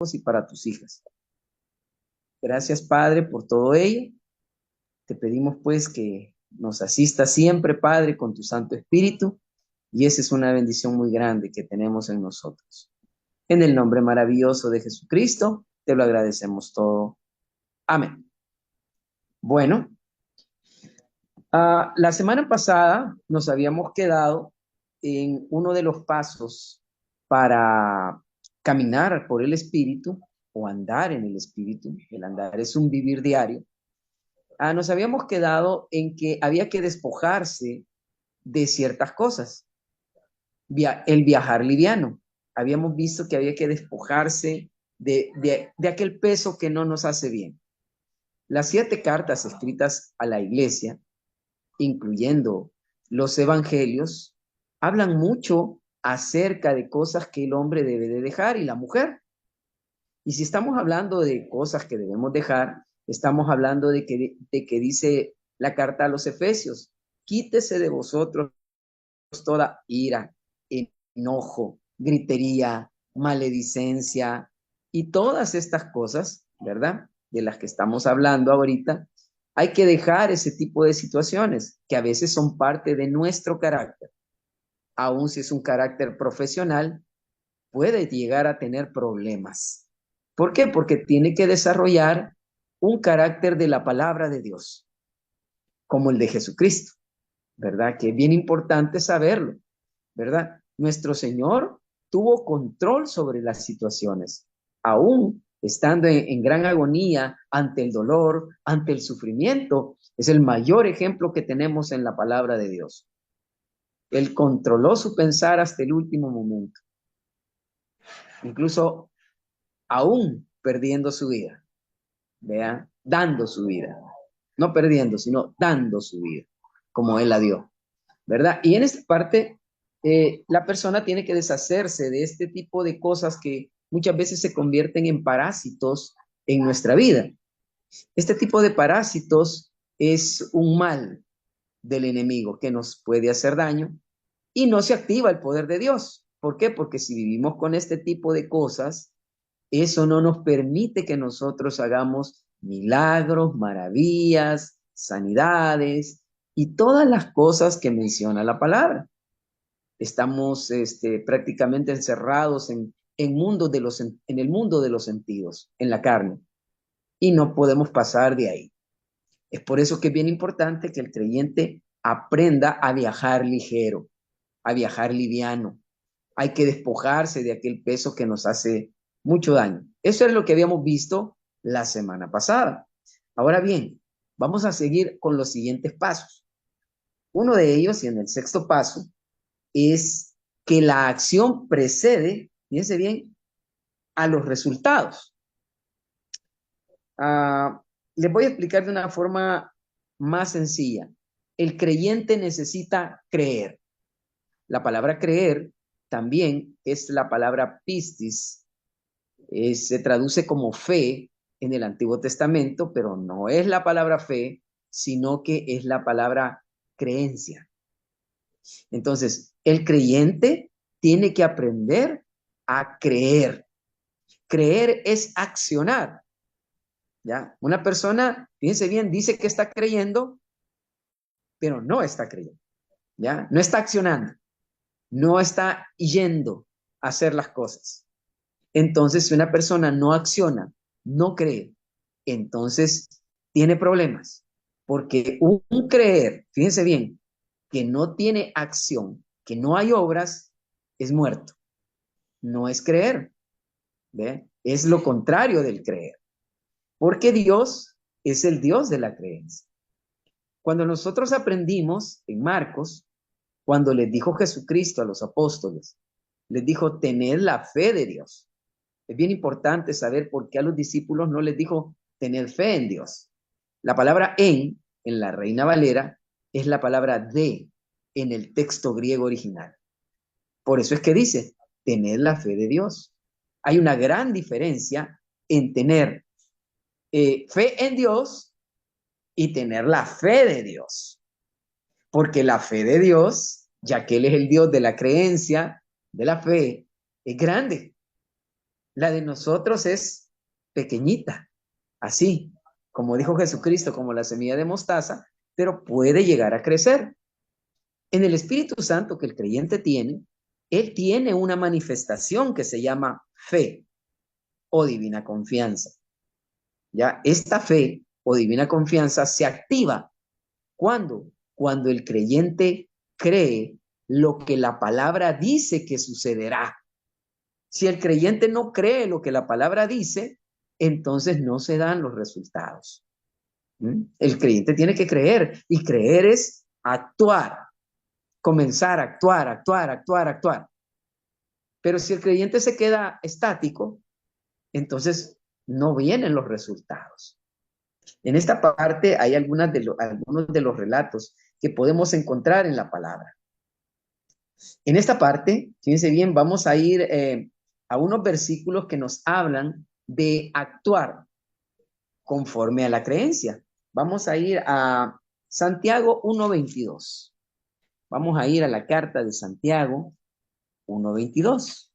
y para tus hijas. Gracias, Padre, por todo ello. Te pedimos, pues, que nos asista siempre, Padre, con tu Santo Espíritu, y esa es una bendición muy grande que tenemos en nosotros. En el nombre maravilloso de Jesucristo, te lo agradecemos todo. Amén. Bueno, la semana pasada nos habíamos quedado en uno de los pasos para caminar por el Espíritu o andar en el Espíritu. El andar es un vivir diario. Nos habíamos quedado en que había que despojarse de ciertas cosas. El viajar liviano. Habíamos visto que había que despojarse de aquel peso que no nos hace bien. Las 7 cartas escritas a la iglesia, incluyendo los evangelios, hablan mucho acerca de cosas que el hombre debe de dejar y la mujer. Y si estamos hablando de cosas que debemos dejar, estamos hablando de que dice la carta a los Efesios: quítese de vosotros toda ira, enojo, gritería, maledicencia y todas estas cosas, ¿verdad? De las que estamos hablando ahorita. Hay que dejar ese tipo de situaciones que a veces son parte de nuestro carácter. Aun si es un carácter profesional, puede llegar a tener problemas. ¿Por qué? Porque tiene que desarrollar un carácter de la palabra de Dios, como el de Jesucristo, ¿verdad? Que es bien importante saberlo, ¿verdad? Nuestro Señor tuvo control sobre las situaciones, aún estando en gran agonía ante el dolor, ante el sufrimiento. Es el mayor ejemplo que tenemos en la palabra de Dios. Él controló su pensar hasta el último momento, incluso aún perdiendo su vida, ¿vea? Dando su vida, no perdiendo, sino dando su vida, como Él la dio, ¿verdad? Y en esta parte, la persona tiene que deshacerse de este tipo de cosas que muchas veces se convierten en parásitos en nuestra vida. Este tipo de parásitos es un mal del enemigo que nos puede hacer daño y no se activa el poder de Dios. ¿Por qué? Porque si vivimos con este tipo de cosas, eso no nos permite que nosotros hagamos milagros, maravillas, sanidades y todas las cosas que menciona la palabra. Estamos prácticamente encerrados en el mundo de los sentidos, en la carne, y no podemos pasar de ahí. Es por eso que es bien importante que el creyente aprenda a viajar ligero, a viajar liviano. Hay que despojarse de aquel peso que nos hace mucho daño. Eso es lo que habíamos visto la semana pasada. Ahora bien, vamos a seguir con los siguientes pasos. Uno de ellos, y en el sexto paso, es que la acción precede, fíjense bien, a los resultados. Ah, les voy a explicar de una forma más sencilla. El creyente necesita creer. La palabra creer también es la palabra pistis. Se traduce como fe en el Antiguo Testamento, pero no es la palabra fe, sino que es la palabra creencia. Entonces, el creyente tiene que aprender a creer. Creer es accionar, ¿ya? Una persona, fíjense bien, dice que está creyendo, pero no está creyendo, ¿ya? No está accionando, no está yendo a hacer las cosas. Entonces, si una persona no acciona, no cree, entonces tiene problemas, porque un creer, fíjense bien, que no tiene acción, que no hay obras, es muerto. No es creer, ¿ve? Es lo contrario del creer, porque Dios es el Dios de la creencia. Cuando nosotros aprendimos en Marcos, cuando les dijo Jesucristo a los apóstoles, les dijo: tened la fe de Dios. Es bien importante saber por qué a los discípulos no les dijo tener fe en Dios. La palabra en la Reina Valera, es la palabra de en el texto griego original. Por eso es que dice, tener la fe de Dios. Hay una gran diferencia en tener fe en Dios y tener la fe de Dios. Porque la fe de Dios, ya que Él es el Dios de la creencia, de la fe, es grande. La de nosotros es pequeñita, así, como dijo Jesucristo, como la semilla de mostaza, pero puede llegar a crecer. En el Espíritu Santo que el creyente tiene, él tiene una manifestación que se llama fe o divina confianza. Ya, esta fe o divina confianza se activa cuando el creyente cree lo que la palabra dice que sucederá. Si el creyente no cree lo que la palabra dice, entonces no se dan los resultados. El creyente tiene que creer, y creer es actuar, comenzar a actuar, actuar, actuar, actuar. Pero si el creyente se queda estático, entonces no vienen los resultados. En esta parte hay algunos de los relatos que podemos encontrar en la palabra. En esta parte, fíjense bien, vamos a ir a unos versículos que nos hablan de actuar conforme a la creencia. Vamos a ir a Santiago 1:22. Vamos a ir a la carta de Santiago 1:22.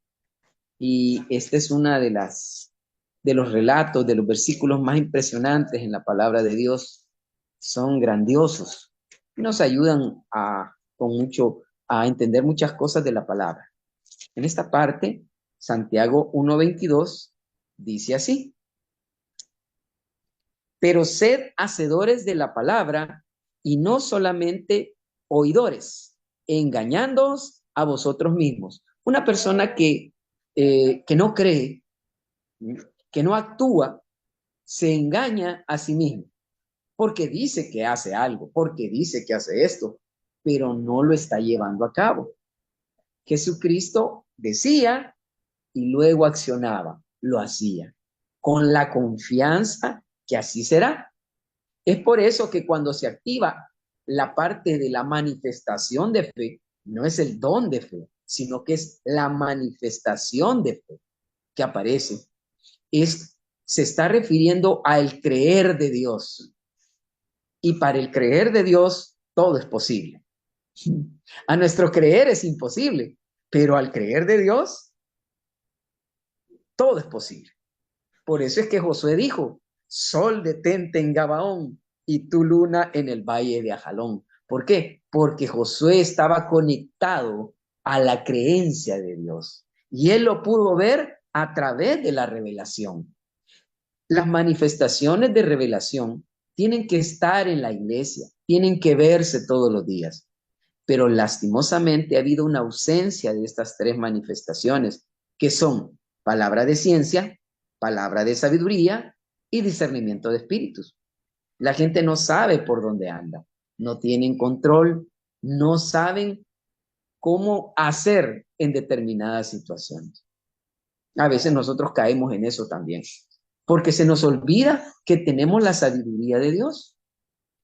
Y esta es una de los relatos, de los versículos más impresionantes en la palabra de Dios. Son grandiosos. Nos ayudan a entender muchas cosas de la palabra. En esta parte, Santiago 1:22 dice así: pero sed hacedores de la palabra y no solamente oidores, engañándoos a vosotros mismos. Una persona que no cree, que no actúa, se engaña a sí mismo, porque dice que hace algo, porque dice que hace esto, pero no lo está llevando a cabo. Jesucristo decía y luego accionaba, lo hacía, con la confianza que así será. Es por eso que cuando se activa la parte de la manifestación de fe, no es el don de fe, sino que es la manifestación de fe que aparece. Se está refiriendo al creer de Dios. Y para el creer de Dios, todo es posible. A nuestro creer es imposible, pero al creer de Dios, todo es posible. Por eso es que Josué dijo: sol detente en Gabaón y tu luna en el valle de Ajalón. ¿Por qué? Porque Josué estaba conectado a la creencia de Dios y él lo pudo ver a través de la revelación. Las manifestaciones de revelación tienen que estar en la iglesia, tienen que verse todos los días, pero lastimosamente ha habido una ausencia de estas tres manifestaciones, que son palabra de ciencia, palabra de sabiduría y discernimiento de espíritus. La gente no sabe por dónde anda, no tienen control, no saben cómo hacer en determinadas situaciones. A veces nosotros caemos en eso también, porque se nos olvida que tenemos la sabiduría de Dios.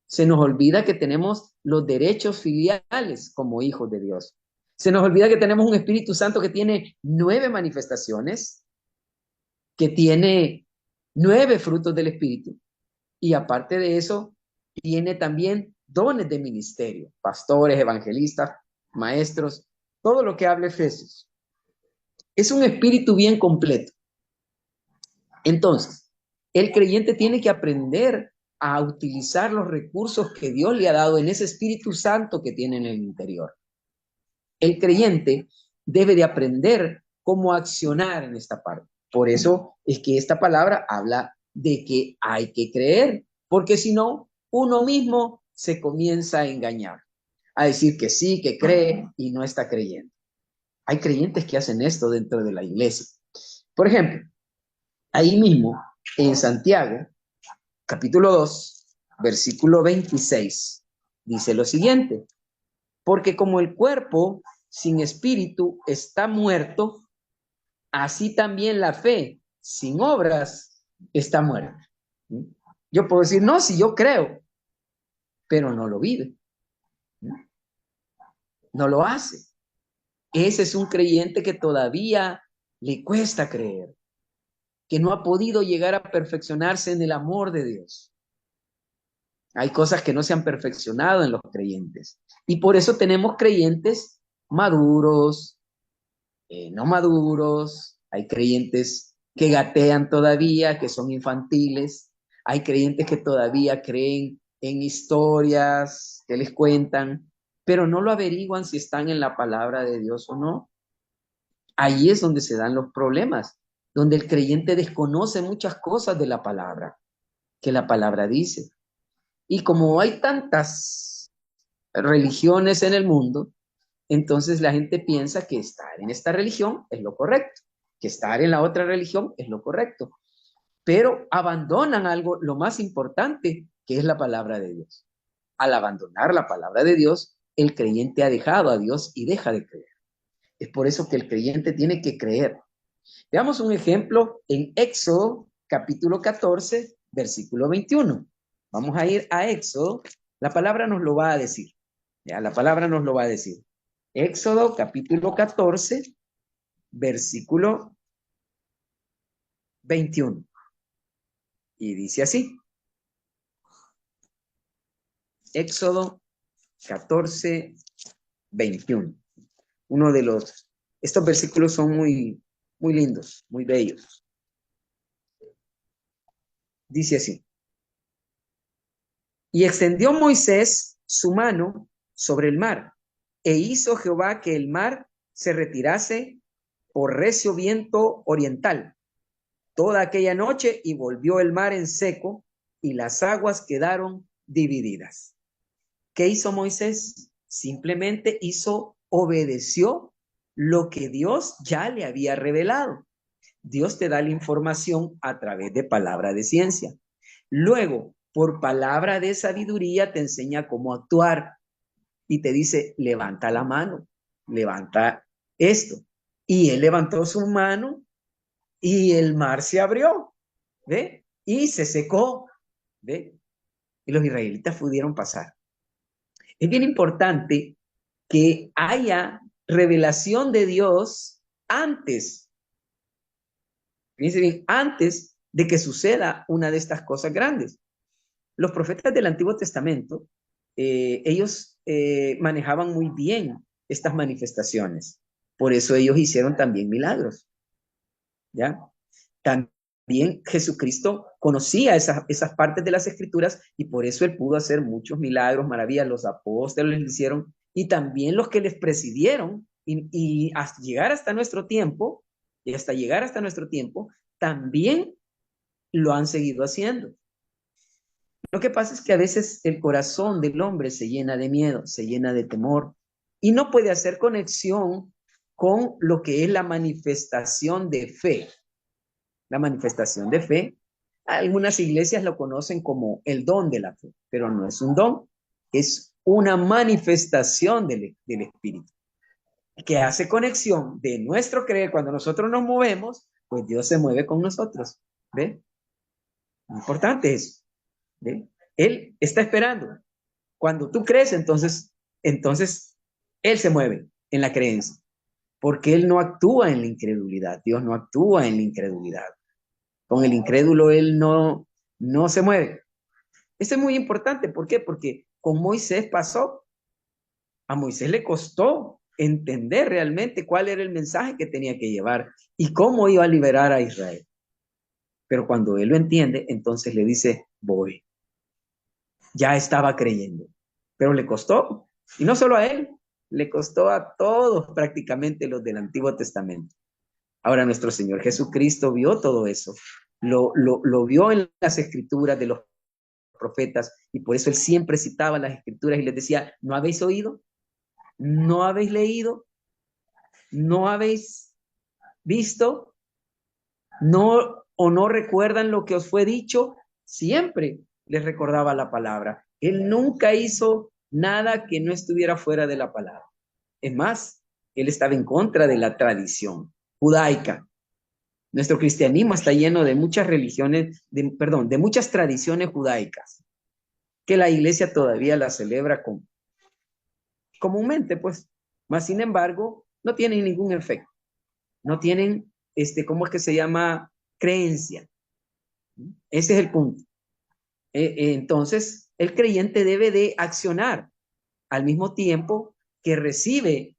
Se nos olvida que tenemos los derechos filiales como hijos de Dios. Se nos olvida que tenemos un Espíritu Santo que tiene 9 manifestaciones, que tiene 9 frutos del Espíritu. Y aparte de eso, tiene también dones de ministerio, pastores, evangelistas, maestros, todo lo que habla Efesios. Es un espíritu bien completo. Entonces, el creyente tiene que aprender a utilizar los recursos que Dios le ha dado en ese Espíritu Santo que tiene en el interior. El creyente debe de aprender cómo accionar en esta parte. Por eso es que esta palabra habla de que hay que creer, porque si no, uno mismo se comienza a engañar, a decir que sí, que cree y no está creyendo. Hay creyentes que hacen esto dentro de la iglesia. Por ejemplo, ahí mismo, en Santiago, capítulo 2, versículo 26, dice lo siguiente: porque como el cuerpo sin espíritu está muerto, así también la fe sin obras está muerta. Yo puedo decir, no, si yo creo, pero no lo vive, no lo hace. Ese es un creyente que todavía le cuesta creer, que no ha podido llegar a perfeccionarse en el amor de Dios. Hay cosas que no se han perfeccionado en los creyentes. Y por eso tenemos creyentes maduros, no maduros, hay creyentes que gatean todavía, que son infantiles. Hay creyentes que todavía creen en historias que les cuentan, pero no lo averiguan si están en la palabra de Dios o no. Ahí es donde se dan los problemas, donde el creyente desconoce muchas cosas de la palabra, que la palabra dice. Y como hay tantas religiones en el mundo, entonces la gente piensa que estar en esta religión es lo correcto, que estar en la otra religión es lo correcto, pero abandonan algo, lo más importante, que es la palabra de Dios. Al abandonar la palabra de Dios, el creyente ha dejado a Dios y deja de creer. Es por eso que el creyente tiene que creer. Veamos un ejemplo en Éxodo capítulo 14, versículo 21. Vamos a ir a Éxodo. La palabra nos lo va a decir. Ya, la palabra nos lo va a decir. Éxodo capítulo 14, versículo 21. Y dice así. Éxodo 14, 21. Estos versículos son muy, muy lindos, muy bellos. Dice así. Y extendió Moisés su mano sobre el mar, e hizo Jehová que el mar se retirase por recio viento oriental toda aquella noche, y volvió el mar en seco, y las aguas quedaron divididas. ¿Qué hizo Moisés? Simplemente obedeció lo que Dios ya le había revelado. Dios te da la información a través de palabra de ciencia. Luego, por palabra de sabiduría, te enseña cómo actuar y te dice, levanta la mano, levanta esto. Y él levantó su mano y el mar se abrió, ¿ve? Y se secó, ¿ve? Y los israelitas pudieron pasar. Es bien importante que haya revelación de Dios antes, fíjense bien, antes de que suceda una de estas cosas grandes. Los profetas del Antiguo Testamento, ellos manejaban muy bien estas manifestaciones. Por eso ellos hicieron también milagros, ¿ya? También Jesucristo conocía esas partes de las Escrituras y por eso él pudo hacer muchos milagros, maravillas. Los apóstoles lo hicieron y también los que les presidieron y hasta llegar hasta nuestro tiempo, y hasta llegar hasta nuestro tiempo, también lo han seguido haciendo. Lo que pasa es que a veces el corazón del hombre se llena de miedo, se llena de temor y no puede hacer conexión con lo que es la manifestación de fe. La manifestación de fe, algunas iglesias lo conocen como el don de la fe, pero no es un don, es una manifestación del Espíritu que hace conexión de nuestro creer. Cuando nosotros nos movemos, pues Dios se mueve con nosotros. ¿Ve? Importante eso. ¿Ve? Él está esperando. Cuando tú crees, entonces Él se mueve en la creencia, porque Él no actúa en la incredulidad. Dios no actúa en la incredulidad. Con el incrédulo Él no se mueve. Esto es muy importante. ¿Por qué? Porque con Moisés pasó. A Moisés le costó entender realmente cuál era el mensaje que tenía que llevar y cómo iba a liberar a Israel. Pero cuando él lo entiende, entonces le dice, voy. Ya estaba creyendo, pero le costó. Y no solo a él, le costó a todos prácticamente los del Antiguo Testamento. Ahora nuestro Señor Jesucristo vio todo eso, lo vio en las escrituras de los profetas y por eso él siempre citaba las escrituras y les decía, ¿no habéis oído? ¿No habéis leído? ¿No habéis visto? ¿No o no recuerdan lo que os fue dicho? Siempre les recordaba la palabra. Él nunca hizo nada que no estuviera fuera de la palabra. Es más, él estaba en contra de la tradición judaica. Nuestro cristianismo está lleno de muchas religiones, de muchas tradiciones judaicas, que la iglesia todavía la celebra comúnmente, pues. Mas, sin embargo, no tienen ningún efecto. No tienen, ¿cómo es que se llama? Creencia. Ese es el punto. Entonces, el creyente debe de accionar al mismo tiempo que recibe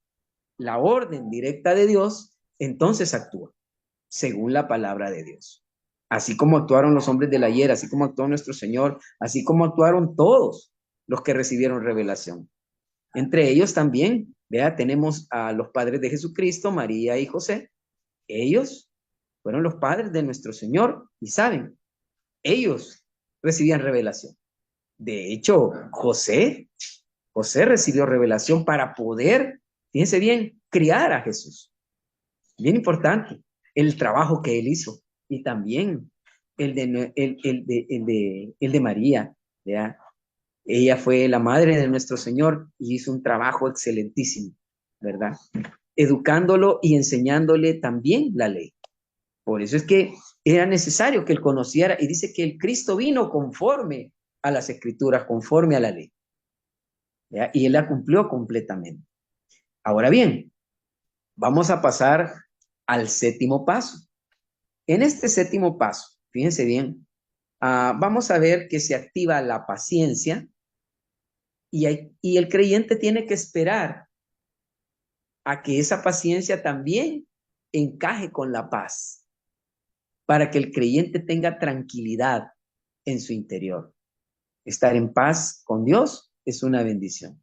la orden directa de Dios, entonces actúa. según la palabra de Dios. Así como actuaron los hombres del ayer, así como actuó nuestro Señor, así como actuaron todos los que recibieron revelación. Entre ellos también, vea, tenemos a los padres de Jesucristo, María y José. Ellos fueron los padres de nuestro Señor y saben, ellos recibían revelación. De hecho, José recibió revelación para poder, fíjense bien, criar a Jesús. Bien importante, el trabajo que él hizo y también el de María, ¿ya? Ella fue la madre de nuestro Señor y hizo un trabajo excelentísimo, ¿verdad? Educándolo y enseñándole también la ley. Por eso es que era necesario que él conociera, y dice que el Cristo vino conforme a las Escrituras, conforme a la ley, ¿ya? Y él la cumplió completamente. Ahora bien, vamos a pasar al séptimo paso. En este séptimo paso, fíjense bien, vamos a ver que se activa la paciencia y el creyente tiene que esperar a que esa paciencia también encaje con la paz, para que el creyente tenga tranquilidad en su interior. Estar en paz con Dios es una bendición.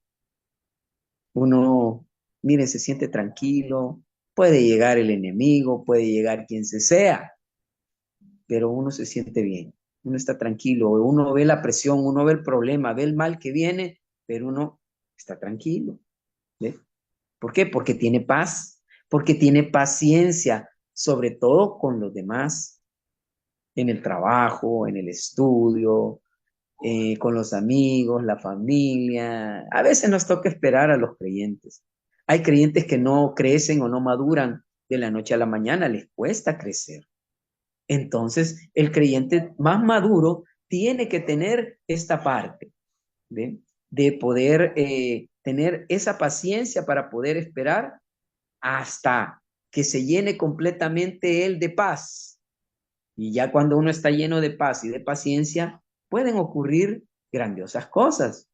Uno, miren, se siente tranquilo, puede llegar el enemigo, puede llegar quien se sea, pero uno se siente bien, uno está tranquilo, uno ve la presión, uno ve el problema, ve el mal que viene, pero uno está tranquilo. ¿Ve? ¿Por qué? Porque tiene paz, porque tiene paciencia, sobre todo con los demás, en el trabajo, en el estudio, con los amigos, la familia. A veces nos toca esperar a los creyentes. Hay creyentes que no crecen o no maduran de la noche a la mañana, les cuesta crecer. Entonces, el creyente más maduro tiene que tener esta parte, ¿ve? De poder tener esa paciencia para poder esperar hasta que se llene completamente él de paz. Y ya cuando uno está lleno de paz y de paciencia, pueden ocurrir grandiosas cosas.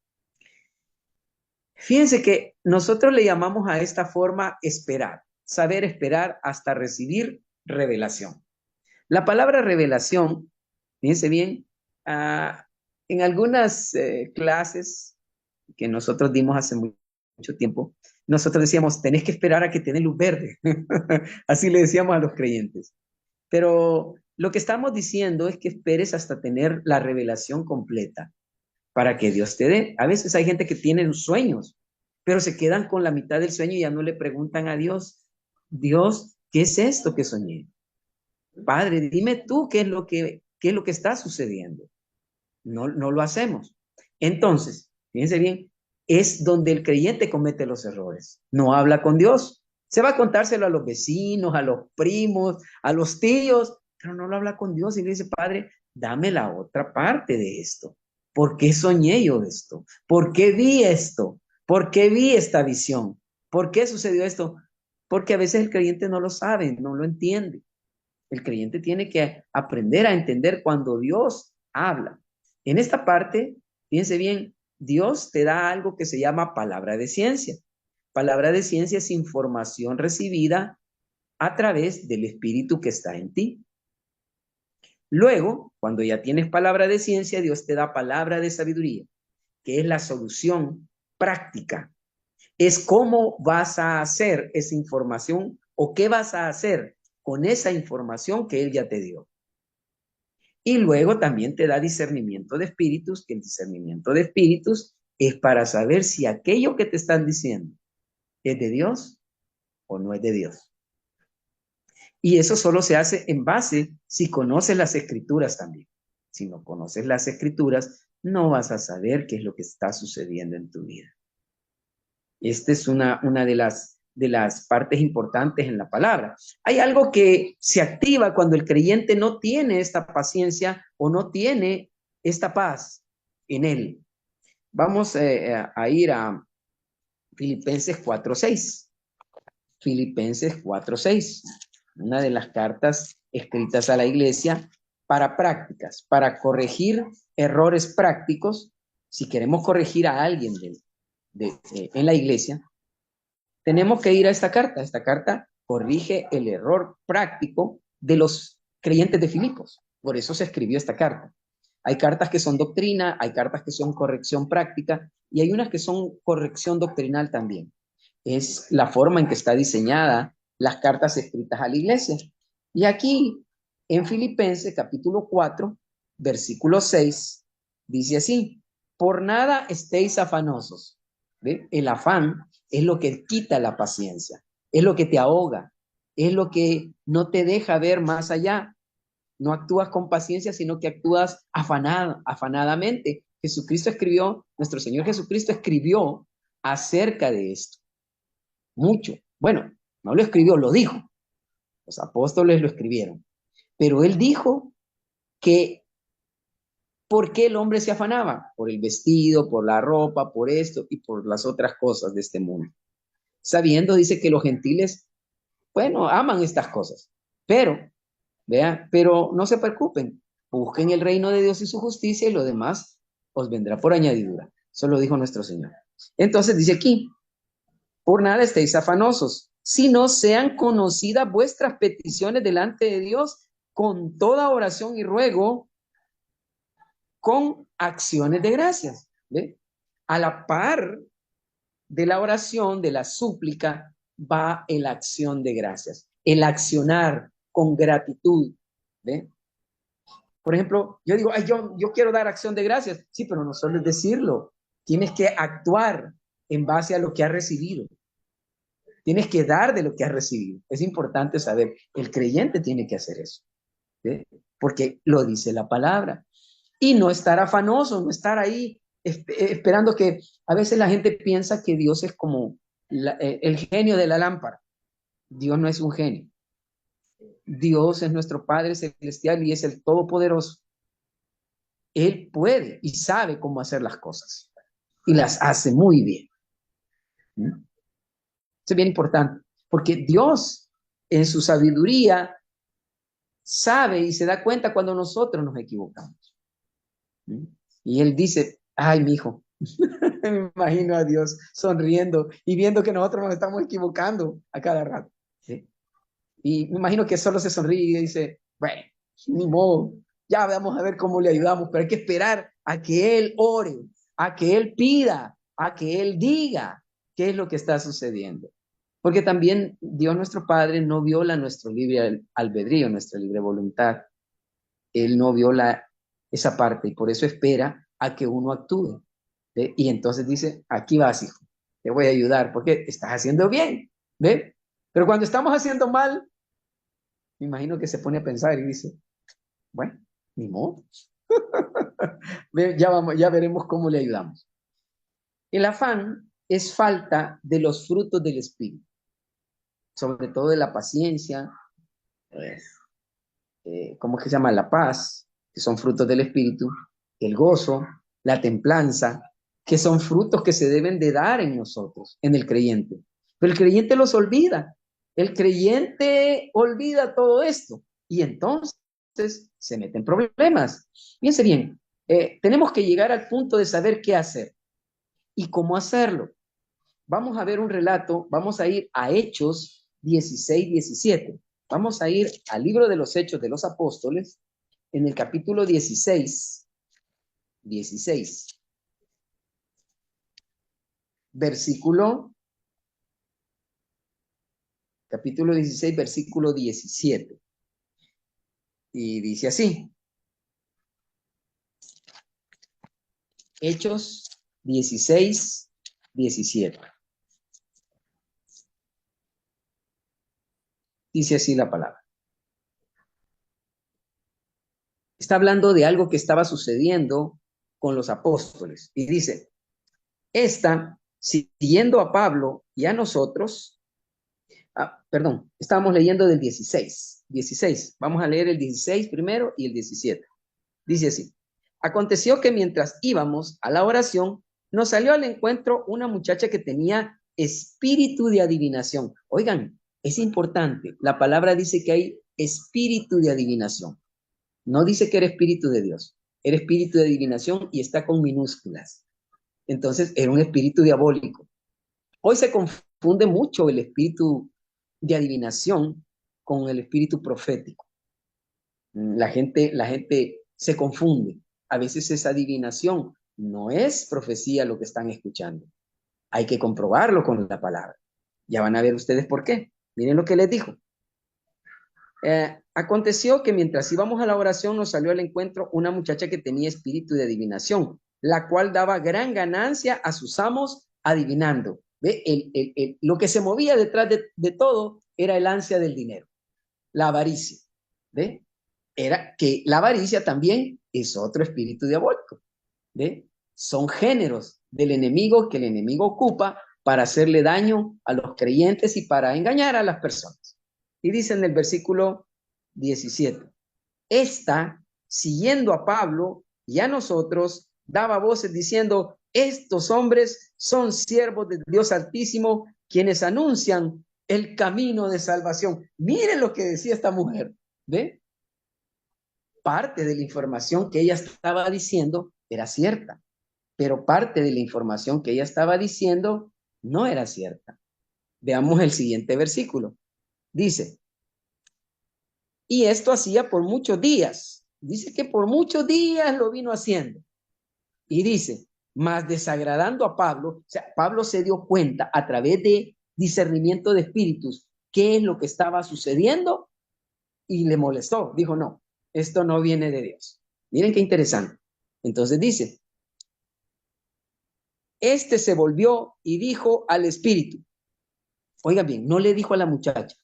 Fíjense que nosotros le llamamos a esta forma esperar, saber esperar hasta recibir revelación. La palabra revelación, fíjense bien, en algunas clases que nosotros dimos hace mucho tiempo, nosotros decíamos, tenés que esperar a que te dé luz verde. Así le decíamos a los creyentes. Pero lo que estamos diciendo es que esperes hasta tener la revelación completa para que Dios te dé. A veces hay gente que tiene sueños, pero se quedan con la mitad del sueño y ya no le preguntan a Dios, Dios, ¿qué es esto que soñé? Padre, dime tú qué es lo que está sucediendo. No, no lo hacemos. Entonces, fíjense bien, es donde el creyente comete los errores. No habla con Dios. Se va a contárselo a los vecinos, a los primos, a los tíos, pero no lo habla con Dios y le dice, Padre, dame la otra parte de esto. ¿Por qué soñé yo esto? ¿Por qué vi esto? ¿Por qué vi esta visión? ¿Por qué sucedió esto? Porque a veces el creyente no lo sabe, no lo entiende. El creyente tiene que aprender a entender cuando Dios habla. En esta parte, fíjense bien, Dios te da algo que se llama palabra de ciencia. Palabra de ciencia es información recibida a través del Espíritu que está en ti. Luego, cuando ya tienes palabra de ciencia, Dios te da palabra de sabiduría, que es la solución práctica. Es cómo vas a hacer esa información o qué vas a hacer con esa información que Él ya te dio. Y luego también te da discernimiento de espíritus, que el discernimiento de espíritus es para saber si aquello que te están diciendo es de Dios o no es de Dios. Y eso solo se hace en base si conoces las escrituras también. Si no conoces las escrituras, no vas a saber qué es lo que está sucediendo en tu vida. Esta es una de las partes importantes en la palabra. Hay algo que se activa cuando el creyente no tiene esta paciencia o no tiene esta paz en él. Vamos a ir a Filipenses 4:6. Filipenses 4:6, una de las cartas escritas a la iglesia para prácticas, para corregir errores prácticos. Si queremos corregir a alguien en la iglesia, tenemos que ir a esta carta. Esta carta corrige el error práctico de los creyentes de Filipos. Por eso se escribió esta carta. Hay cartas que son doctrina, hay cartas que son corrección práctica y hay unas que son corrección doctrinal también. Es la forma en que está diseñada las cartas escritas a la iglesia. Y aquí, en Filipenses capítulo 4, versículo 6, dice así: por nada estéis afanosos. ¿Ve? El afán es lo que quita la paciencia, es lo que te ahoga, es lo que no te deja ver más allá. No actúas con paciencia, sino que actúas afanadamente. Jesucristo escribió, nuestro Señor Jesucristo escribió acerca de esto. Mucho. Bueno, no lo escribió, lo dijo. Los apóstoles lo escribieron. Pero él dijo que ¿por qué el hombre se afanaba? Por el vestido, por la ropa, por esto y por las otras cosas de este mundo. Sabiendo, dice que los gentiles, bueno, aman estas cosas. Pero no se preocupen, busquen el reino de Dios y su justicia y lo demás os vendrá por añadidura. Eso lo dijo nuestro Señor. Entonces dice aquí, por nada estéis afanosos, sino sean conocidas vuestras peticiones delante de Dios con toda oración y ruego, con acciones de gracias. ¿Ve? A la par de la oración, de la súplica, va el acción de gracias, el accionar con gratitud. ¿Ve? Por ejemplo, yo digo, ay, yo quiero dar acción de gracias. Sí, pero no solo es decirlo, tienes que actuar en base a lo que has recibido. Tienes que dar de lo que has recibido. Es importante saber, el creyente tiene que hacer eso, ¿sí? Porque lo dice la palabra. Y no estar afanoso, no estar ahí esperando que a veces la gente piensa que Dios es como el genio de la lámpara. Dios no es un genio. Dios es nuestro Padre Celestial y es el Todopoderoso. Él puede y sabe cómo hacer las cosas. Y las hace muy bien. ¿Mm? Es bien importante, porque Dios en su sabiduría sabe y se da cuenta cuando nosotros nos equivocamos. ¿Mm? Y Él dice, ay, mi hijo, me imagino a Dios sonriendo y viendo que nosotros nos estamos equivocando a cada rato. ¿Sí? Y me imagino que solo se sonríe y dice, bueno, ni modo, ya vamos a ver cómo le ayudamos, pero hay que esperar a que Él ore, a que Él pida, a que Él diga qué es lo que está sucediendo. Porque también Dios nuestro Padre no viola nuestro libre albedrío, nuestra libre voluntad. Él no viola esa parte y por eso espera a que uno actúe. ¿Ve? Y entonces dice, aquí vas, hijo, te voy a ayudar porque estás haciendo bien. ¿Ve? Pero cuando estamos haciendo mal, me imagino que se pone a pensar y dice, bueno, ni modo. Ya veremos cómo le ayudamos. El afán es falta de los frutos del Espíritu, sobre todo de la paciencia, ¿cómo es que se llama? La paz, que son frutos del Espíritu, el gozo, la templanza, que son frutos que se deben de dar en nosotros, en el creyente. Pero el creyente los olvida. El creyente olvida todo esto y entonces se mete en problemas. Fíjense bien, tenemos que llegar al punto de saber qué hacer y cómo hacerlo. Vamos a ver un relato, vamos a ir a Hechos 16-17. Vamos a ir al libro de los Hechos de los Apóstoles, en el capítulo 16, versículo, capítulo 16, versículo 17. Y dice así, Hechos 16-17. Dice así la palabra. Está hablando de algo que estaba sucediendo con los apóstoles. Y dice, siguiendo a Pablo y a nosotros, perdón, estábamos leyendo del 16. Vamos a leer el 16 primero y el 17. Dice así, aconteció que mientras íbamos a la oración, nos salió al encuentro una muchacha que tenía espíritu de adivinación. Oigan, es importante, la palabra dice que hay espíritu de adivinación. No dice que era espíritu de Dios, era espíritu de adivinación y está con minúsculas. Entonces, era un espíritu diabólico. Hoy se confunde mucho el espíritu de adivinación con el espíritu profético. La gente se confunde. A veces es adivinación, no es profecía lo que están escuchando. Hay que comprobarlo con la palabra. Ya van a ver ustedes por qué. Miren lo que les dijo. Aconteció que mientras íbamos a la oración nos salió al encuentro una muchacha que tenía espíritu de adivinación, la cual daba gran ganancia a sus amos adivinando. ¿Ve? Lo que se movía detrás de todo era el ansia del dinero, la avaricia. ¿Ve? Era que la avaricia también es otro espíritu diabólico. ¿Ve? Son géneros del enemigo que el enemigo ocupa para hacerle daño a los creyentes y para engañar a las personas. Y dice en el versículo 17, esta, siguiendo a Pablo y a nosotros, daba voces diciendo, estos hombres son siervos de Dios Altísimo, quienes anuncian el camino de salvación. Miren lo que decía esta mujer, ¿ve? Parte de la información que ella estaba diciendo era cierta, pero parte de la información que ella estaba diciendo no era cierta. Veamos el siguiente versículo. Dice, y esto hacía por muchos días. Dice que por muchos días lo vino haciendo. Y dice, más desagradando a Pablo, o sea, Pablo se dio cuenta a través de discernimiento de espíritus qué es lo que estaba sucediendo y le molestó. Dijo, no, esto no viene de Dios. Miren qué interesante. Entonces dice, este se volvió y dijo al espíritu. Oigan bien, no le dijo a la muchacha,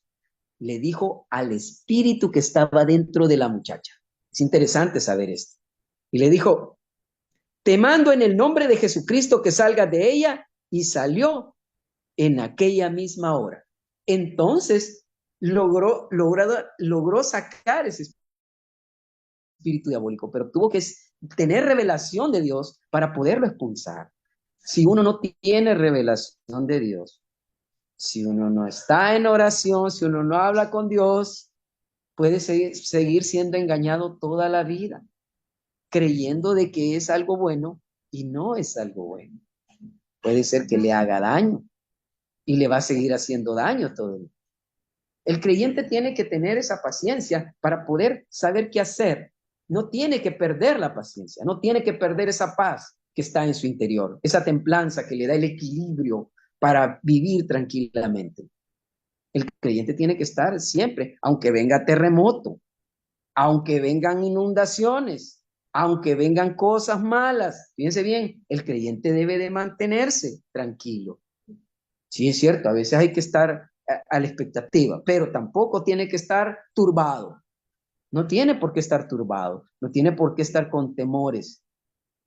le dijo al espíritu que estaba dentro de la muchacha. Es interesante saber esto. Y le dijo, te mando en el nombre de Jesucristo que salgas de ella, y salió en aquella misma hora. Entonces logró sacar ese espíritu diabólico, pero tuvo que tener revelación de Dios para poderlo expulsar. Si uno no tiene revelación de Dios, si uno no está en oración, si uno no habla con Dios, puede seguir siendo engañado toda la vida, creyendo de que es algo bueno y no es algo bueno. Puede ser que le haga daño y le va a seguir haciendo daño todo el día. El creyente tiene que tener esa paciencia para poder saber qué hacer. No tiene que perder la paciencia, no tiene que perder esa paz que está en su interior, esa templanza que le da el equilibrio para vivir tranquilamente. El creyente tiene que estar siempre, aunque venga terremoto, aunque vengan inundaciones, aunque vengan cosas malas. Fíjense bien, el creyente debe de mantenerse tranquilo. Sí, es cierto, a veces hay que estar a la expectativa, pero tampoco tiene que estar turbado. No tiene por qué estar turbado, no tiene por qué estar con temores.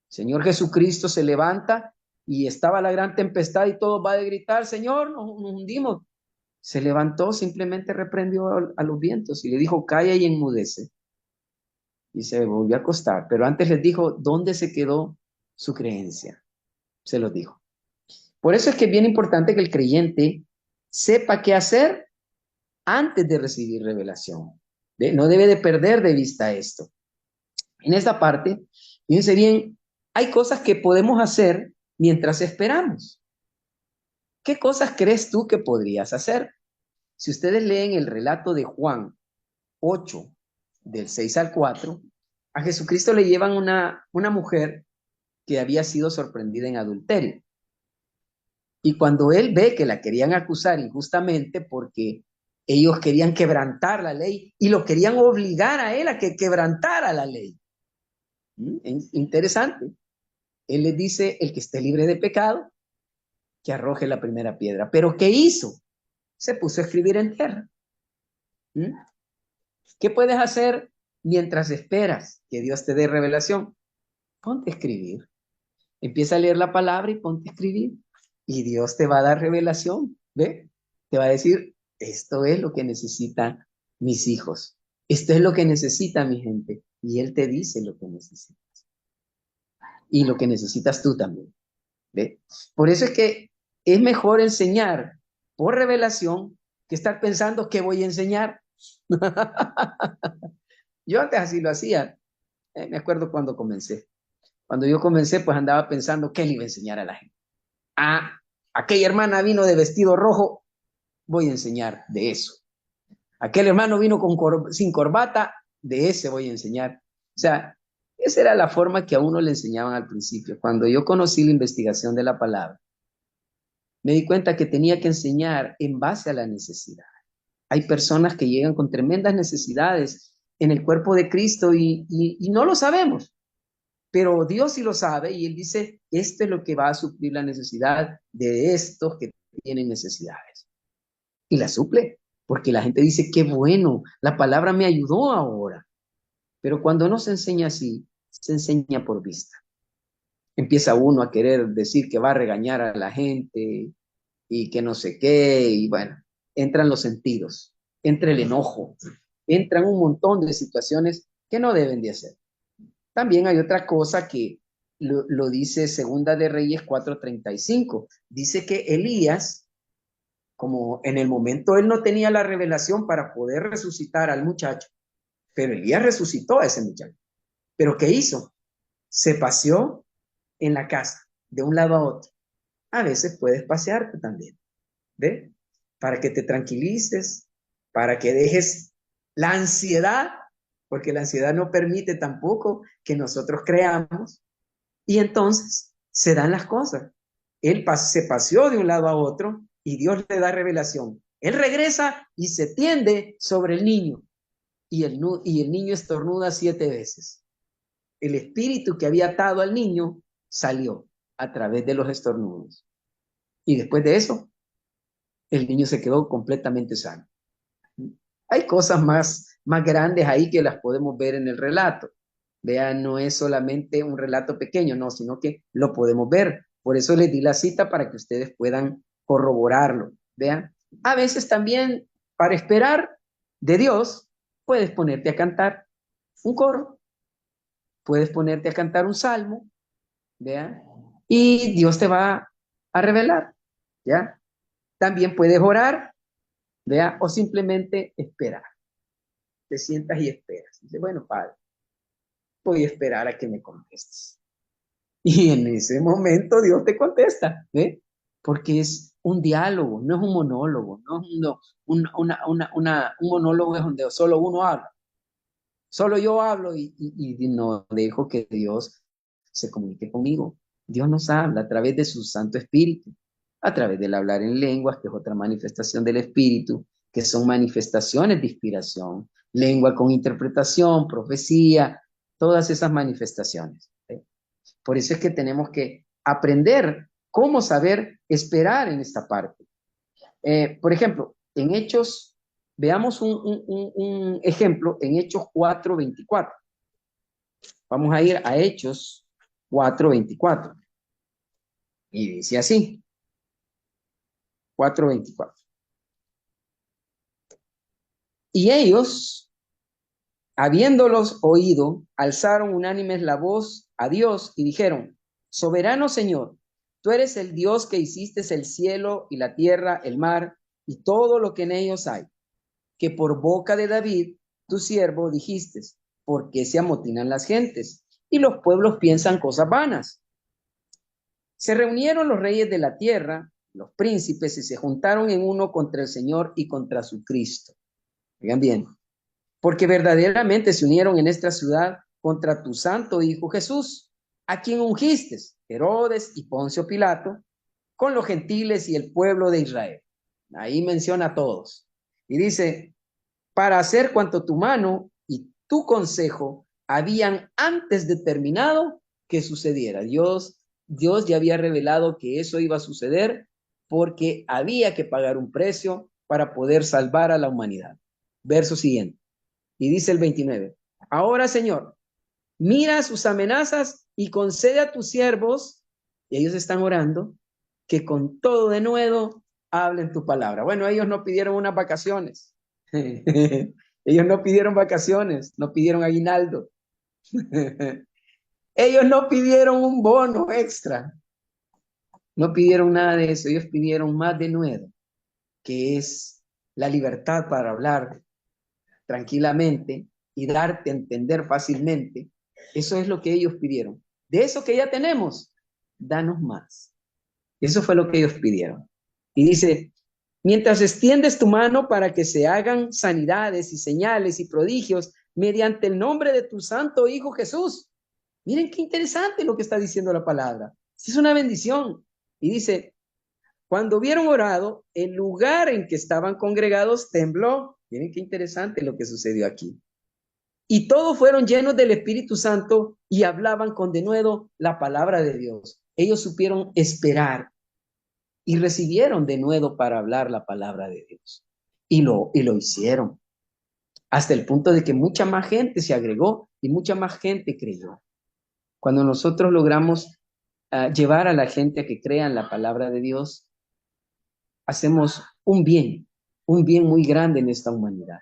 Señor Jesucristo se levanta y estaba la gran tempestad y todo va a gritar, Señor, nos hundimos. Se levantó, simplemente reprendió a los vientos y le dijo, calla y enmudece. Y se volvió a acostar, pero antes les dijo, ¿dónde se quedó su creencia? Se lo dijo. Por eso es que es bien importante que el creyente sepa qué hacer antes de recibir revelación. No debe de perder de vista esto. En esta parte, fíjense bien, hay cosas que podemos hacer mientras esperamos. ¿Qué cosas crees tú que podrías hacer? Si ustedes leen el relato de Juan 8, del 6 al 4, a Jesucristo le llevan una mujer que había sido sorprendida en adulterio. Y cuando él ve que la querían acusar injustamente porque ellos querían quebrantar la ley y lo querían obligar a él a que quebrantara la ley. Interesante. Él les dice, el que esté libre de pecado, que arroje la primera piedra. ¿Pero qué hizo? Se puso a escribir en tierra. ¿Qué puedes hacer mientras esperas que Dios te dé revelación? Ponte a escribir. Empieza a leer la palabra y ponte a escribir. Y Dios te va a dar revelación. ¿Ve? Te va a decir, esto es lo que necesitan mis hijos. Esto es lo que necesita mi gente. Y Él te dice lo que necesitas. Y lo que necesitas tú también. ¿Ve? Por eso es que es mejor enseñar por revelación que estar pensando qué voy a enseñar. Yo antes así lo hacía. Me acuerdo cuando comencé. Cuando yo comencé, pues andaba pensando qué le iba a enseñar a la gente. Ah, aquella hermana vino de vestido rojo, voy a enseñar de eso. Aquel hermano vino sin corbata, de ese voy a enseñar. O sea, esa era la forma que a uno le enseñaban al principio. Cuando yo conocí la investigación de la palabra, me di cuenta que tenía que enseñar en base a la necesidad. Hay personas que llegan con tremendas necesidades en el cuerpo de Cristo y no lo sabemos, pero Dios sí lo sabe y Él dice, esto es lo que va a suplir la necesidad de estos que tienen necesidades. Y la suple, porque la gente dice, qué bueno, la palabra me ayudó ahora. Pero cuando no se enseña así, se enseña por vista. Empieza uno a querer decir que va a regañar a la gente y que no sé qué, y bueno, entran los sentidos, entra el enojo, entran un montón de situaciones que no deben de hacer. También hay otra cosa que lo dice Segunda de Reyes 4:35. Dice que Elías, como en el momento él no tenía la revelación para poder resucitar al muchacho, pero Elías resucitó a ese muchacho. ¿Pero qué hizo? Se paseó en la casa, de un lado a otro. A veces puedes pasearte también, ¿ve? Para que te tranquilices, para que dejes la ansiedad, porque la ansiedad no permite tampoco que nosotros creamos. Y entonces se dan las cosas. Él se paseó de un lado a otro y Dios le da revelación. Él regresa y se tiende sobre el niño y el niño estornuda 7 veces. El espíritu que había atado al niño salió a través de los estornudos. Y después de eso, el niño se quedó completamente sano. Hay cosas más grandes ahí que las podemos ver en el relato. Vean, no es solamente un relato pequeño, no, sino que lo podemos ver. Por eso les di la cita para que ustedes puedan corroborarlo. Vean, a veces también para esperar de Dios, puedes ponerte a cantar un coro, puedes ponerte a cantar un salmo, ¿vean? Y Dios te va a revelar, ¿ya? También puedes orar, ¿vea? O simplemente esperar. Te sientas y esperas. Dice, bueno, Padre, voy a esperar a que me contestes. Y en ese momento Dios te contesta, ¿ve? Porque es un diálogo, no es un monólogo, no es un monólogo es donde solo uno habla. Solo yo hablo y no dejo que Dios se comunique conmigo. Dios nos habla a través de su Santo Espíritu, a través del hablar en lenguas, que es otra manifestación del Espíritu, que son manifestaciones de inspiración, lengua con interpretación, profecía, todas esas manifestaciones. ¿Sí? Por eso es que tenemos que aprender cómo saber esperar en esta parte. Por ejemplo, en Hechos, veamos un ejemplo en Hechos 4:24. Vamos a ir a Hechos 4:24. Y dice así, 4:24. Y ellos, habiéndolos oído, alzaron unánimes la voz a Dios y dijeron, soberano Señor, tú eres el Dios que hiciste el cielo y la tierra, el mar y todo lo que en ellos hay, que por boca de David, tu siervo, dijiste, ¿por qué se amotinan las gentes? Y los pueblos piensan cosas vanas. Se reunieron los reyes de la tierra, los príncipes, y se juntaron en uno contra el Señor y contra su Cristo. Oigan bien, porque verdaderamente se unieron en esta ciudad contra tu santo Hijo Jesús, a quien ungiste, Herodes y Poncio Pilato, con los gentiles y el pueblo de Israel. Ahí menciona a todos. Y dice, para hacer cuanto tu mano y tu consejo habían antes determinado que sucediera. Dios ya había revelado que eso iba a suceder porque había que pagar un precio para poder salvar a la humanidad. Verso siguiente. Y dice el 29. Ahora, Señor, mira sus amenazas y concede a tus siervos, y ellos están orando, que con todo de nuevo hablen tu palabra. Bueno, ellos no pidieron unas vacaciones. Ellos no pidieron vacaciones, no pidieron aguinaldo. Ellos no pidieron un bono extra. No pidieron nada de eso. Ellos pidieron más de nuevo, que es la libertad para hablar tranquilamente y darte a entender fácilmente. Eso es lo que ellos pidieron. De eso que ya tenemos, danos más. Eso fue lo que ellos pidieron. Y dice, mientras extiendes tu mano para que se hagan sanidades y señales y prodigios mediante el nombre de tu santo Hijo Jesús. Miren qué interesante lo que está diciendo la palabra. Es una bendición. Y dice, cuando hubieron orado, el lugar en que estaban congregados tembló. Miren qué interesante lo que sucedió aquí. Y todos fueron llenos del Espíritu Santo y hablaban con denuedo la palabra de Dios. Ellos supieron esperar y recibieron denuedo para hablar la palabra de Dios. Y lo hicieron. Hasta el punto de que mucha más gente se agregó y mucha más gente creyó. Cuando nosotros logramos llevar a la gente a que crean la palabra de Dios, hacemos un bien muy grande en esta humanidad.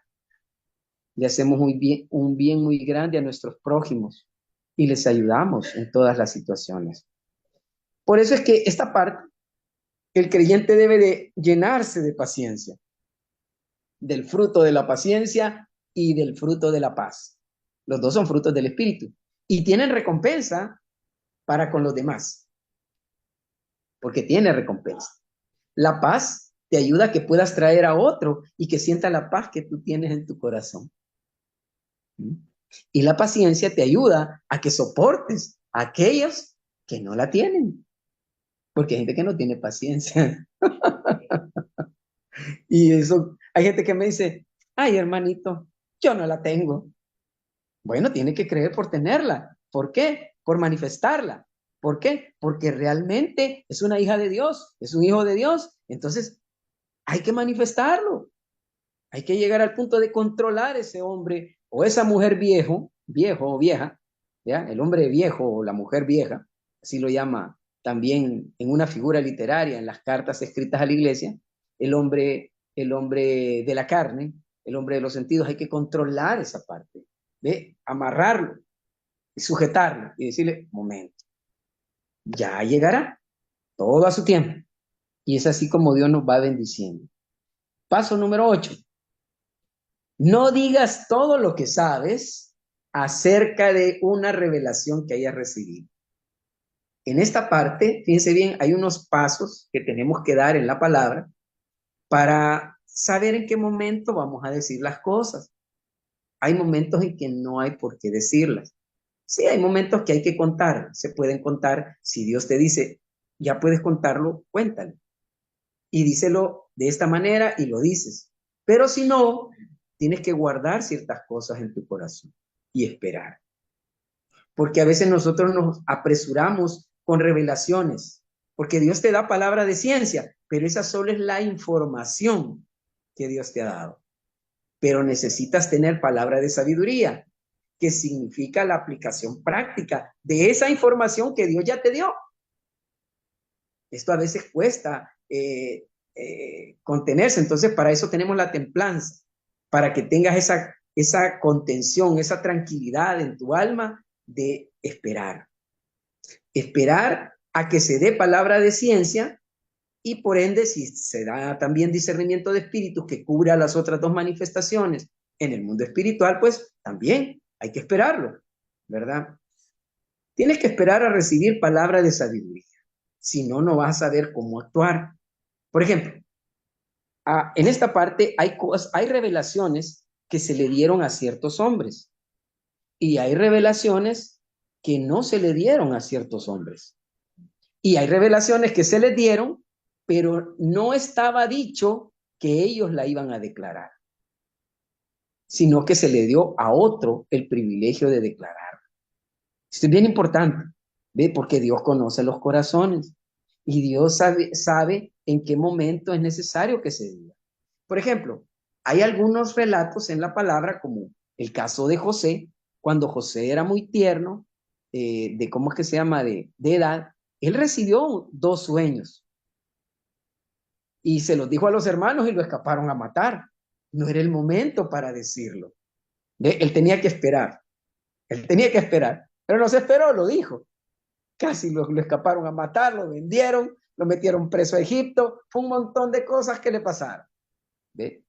Le hacemos un bien muy grande a nuestros prójimos y les ayudamos en todas las situaciones. Por eso es que esta parte, el creyente debe de llenarse de paciencia, del fruto de la paciencia y del fruto de la paz. Los dos son frutos del Espíritu y tienen recompensa para con los demás, porque tiene recompensa. La paz te ayuda a que puedas traer a otro y que sienta la paz que tú tienes en tu corazón. Y la paciencia te ayuda a que soportes a aquellos que no la tienen, porque hay gente que no tiene paciencia. Y eso, hay gente que me dice, ay, hermanito, yo no la tengo. Bueno, tiene que creer por tenerla. ¿Por qué? Por manifestarla. ¿Por qué? Porque realmente es una hija de Dios, es un hijo de Dios. Entonces, hay que manifestarlo. Hay que llegar al punto de controlar ese hombre o esa mujer viejo o vieja, ¿ya? El hombre viejo o la mujer vieja, así lo llama también en una figura literaria en las cartas escritas a la iglesia, el hombre de la carne, el hombre de los sentidos, hay que controlar esa parte, ¿ve? Amarrarlo y sujetarlo y decirle, momento, ya llegará, todo a su tiempo. Y es así como Dios nos va bendiciendo. Paso número 8. No digas todo lo que sabes acerca de una revelación que hayas recibido. En esta parte, fíjense bien, hay unos pasos que tenemos que dar en la palabra para saber en qué momento vamos a decir las cosas. Hay momentos en que no hay por qué decirlas. Sí, hay momentos que hay que contar. Se pueden contar. Si Dios te dice, ya puedes contarlo, cuéntalo. Y díselo de esta manera y lo dices. Pero si no, tienes que guardar ciertas cosas en tu corazón y esperar. Porque a veces nosotros nos apresuramos con revelaciones, porque Dios te da palabra de ciencia, pero esa solo es la información que Dios te ha dado. Pero necesitas tener palabra de sabiduría, que significa la aplicación práctica de esa información que Dios ya te dio. Esto a veces cuesta contenerse, entonces para eso tenemos la templanza, para que tengas esa contención, esa tranquilidad en tu alma de esperar. Esperar a que se dé palabra de ciencia y por ende, si se da también discernimiento de espíritus que cubra las otras dos manifestaciones en el mundo espiritual, pues también hay que esperarlo, ¿verdad? Tienes que esperar a recibir palabra de sabiduría. Si no, no vas a saber cómo actuar. Por ejemplo, en esta parte hay revelaciones que se le dieron a ciertos hombres y hay revelaciones que no se le dieron a ciertos hombres. Y hay revelaciones que se les dieron, pero no estaba dicho que ellos la iban a declarar, sino que se le dio a otro el privilegio de declarar. Esto es bien importante, ¿ve? Porque Dios conoce los corazones y Dios sabe en qué momento es necesario que se diga. Por ejemplo, hay algunos relatos en la palabra, como el caso de José, cuando José era muy tierno, de cómo es que se llama, de edad, él recibió 2 sueños y se los dijo a los hermanos y lo escaparon a matar. No era el momento para decirlo. Él tenía que esperar, pero no se esperó, lo dijo. Casi lo escaparon a matar, lo vendieron, lo metieron preso a Egipto, fue un montón de cosas que le pasaron. ¿Ve?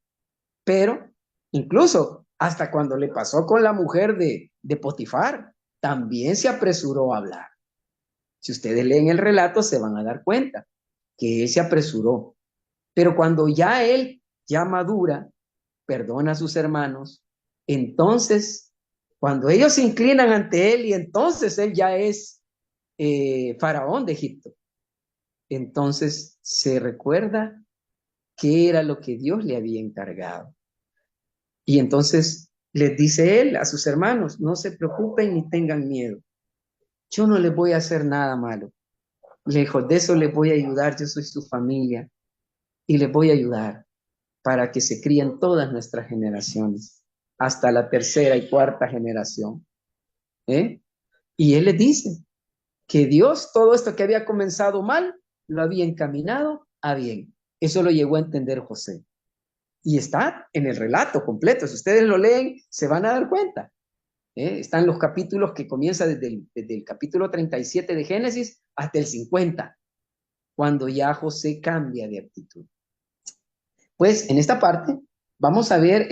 Pero incluso hasta cuando le pasó con la mujer de Potifar, también se apresuró a hablar. Si ustedes leen el relato, se van a dar cuenta que él se apresuró. Pero cuando ya él ya madura, perdona a sus hermanos, entonces Cuando ellos se inclinan ante él y entonces él ya es faraón de Egipto. Entonces se recuerda qué era lo que Dios le había encargado. Y entonces les dice él a sus hermanos, no se preocupen ni tengan miedo. Yo no les voy a hacer nada malo. Lejos de eso les voy a ayudar, yo soy su familia y les voy a ayudar para que se críen todas nuestras generaciones, hasta la tercera y cuarta generación. ¿Eh? Y él les dice que Dios todo esto que había comenzado mal, lo había encaminado a bien. Eso lo llegó a entender José. Y está en el relato completo. Si ustedes lo leen, se van a dar cuenta. Están los capítulos que comienza desde el capítulo 37 de Génesis hasta el 50, cuando ya José cambia de actitud. Pues en esta parte vamos a ver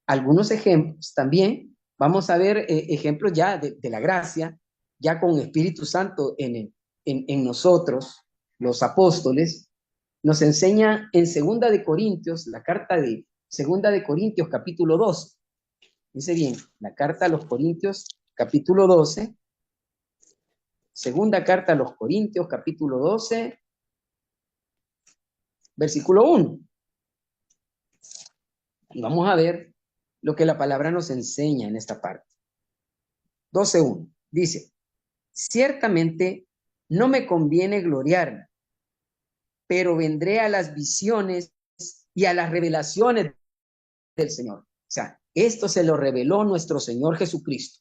algunos ejemplos también. Vamos a ver ejemplos ya de la gracia, ya con Espíritu Santo en nosotros, los apóstoles. Nos enseña en Segunda de Corintios, la carta de Segunda de Corintios, capítulo 12. Dice bien, la carta a los Corintios, capítulo 12. Segunda carta a los Corintios, capítulo 12, versículo 1. Y vamos a ver lo que la palabra nos enseña en esta parte. 12:1. Dice, ciertamente no me conviene gloriarme, pero vendré a las visiones y a las revelaciones del Señor. O sea, esto se lo reveló nuestro Señor Jesucristo,